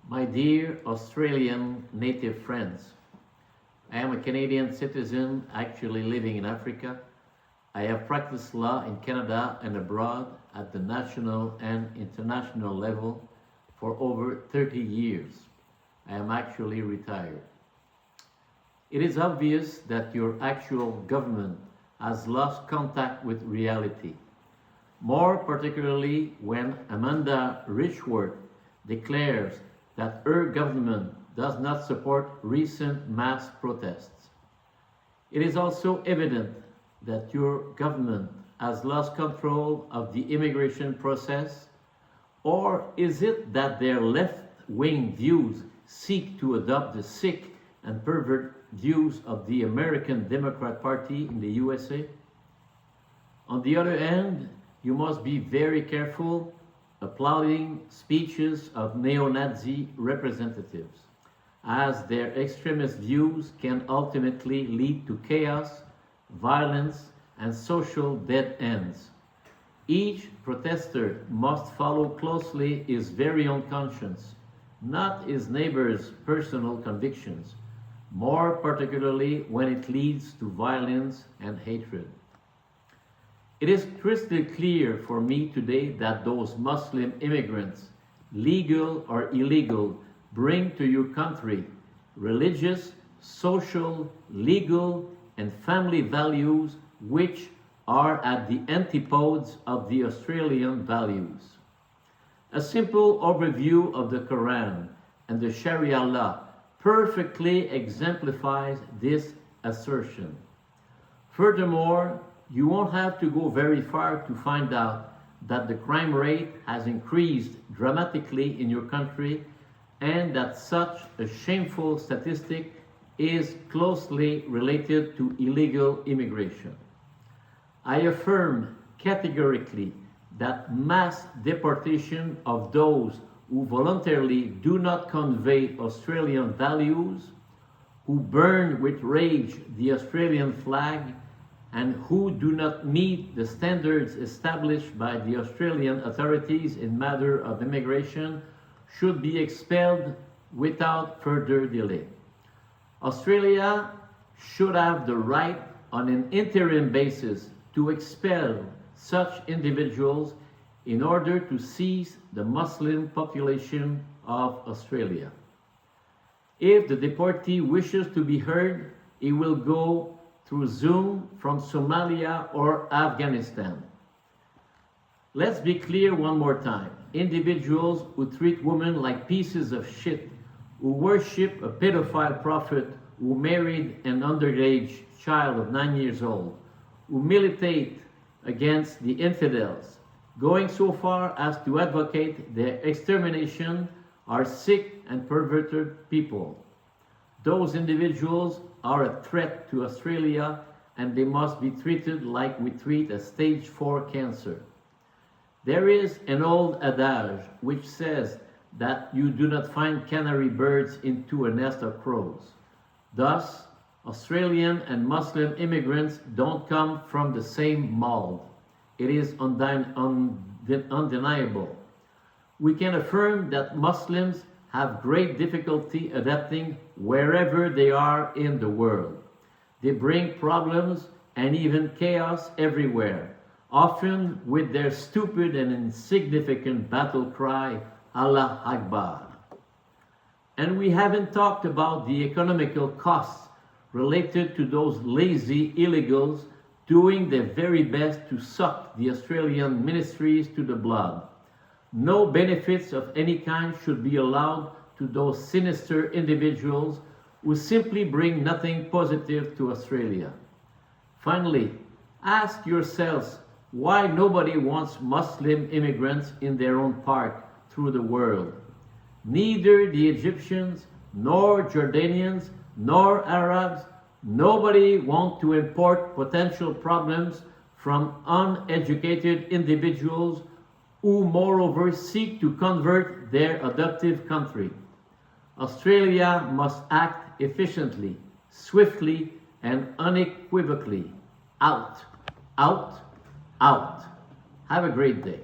My dear Australian native friends, I am a Canadian citizen actually living in Africa. I have practiced law in Canada and abroad at the national and international level for over 30 years. I am actually retired. It is obvious that your actual government has lost contact with reality, more particularly when Amanda Richworth declares that her government does not support recent mass protests. It is also evident that your government has lost control of the immigration process, or is it that their left-wing views seek to adopt the sick and pervert views of the American Democrat Party in the USA? On the other hand, you must be very careful applauding speeches of neo-Nazi representatives, as their extremist views can ultimately lead to chaos, violence, and social dead ends. Each protester must follow closely his very own conscience, not his neighbor's personal convictions, more particularly when it leads to violence and hatred. It is crystal clear for me today that those Muslim immigrants, legal or illegal, bring to your country religious, social, legal, and family values which are at the antipodes of the Australian values. A simple overview of the Quran and the Sharia law perfectly exemplifies this assertion. Furthermore, you won't have to go very far to find out that the crime rate has increased dramatically in your country and that such a shameful statistic is closely related to illegal immigration. I affirm categorically that mass deportation of those who voluntarily do not convey Australian values, who burn with rage the Australian flag, and who do not meet the standards established by the Australian authorities in matter of immigration should be expelled without further delay. Australia should have the right on an interim basis to expel such individuals in order to seize the Muslim population of Australia. If the deportee wishes to be heard, he will go through Zoom from Somalia or Afghanistan. Let's be clear one more time. Individuals who treat women like pieces of shit, who worship a pedophile prophet who married an underage child of 9 years old, who militate against the infidels, going so far as to advocate their extermination, are sick and perverted people. Those individuals are a threat to Australia and they must be treated like we treat a stage 4 cancer. There is an old adage which says that you do not find canary birds into a nest of crows. Thus, Australian and Muslim immigrants don't come from the same mold. It is undeniable. We can affirm that Muslims have great difficulty adapting wherever they are in the world. They bring problems and even chaos everywhere, often with their stupid and insignificant battle cry, Allah Akbar. And we haven't talked about the economical costs related to those lazy illegals doing their very best to suck the Australian ministries to the blood. No benefits of any kind should be allowed to those sinister individuals who simply bring nothing positive to Australia. Finally, ask yourselves why nobody wants Muslim immigrants in their own park through the world. Neither the Egyptians, nor Jordanians, nor Arabs, nobody wants to import potential problems from uneducated individuals who moreover seek to convert their adoptive country. Australia must act efficiently, swiftly, and unequivocally. Out, out, out. Have a great day.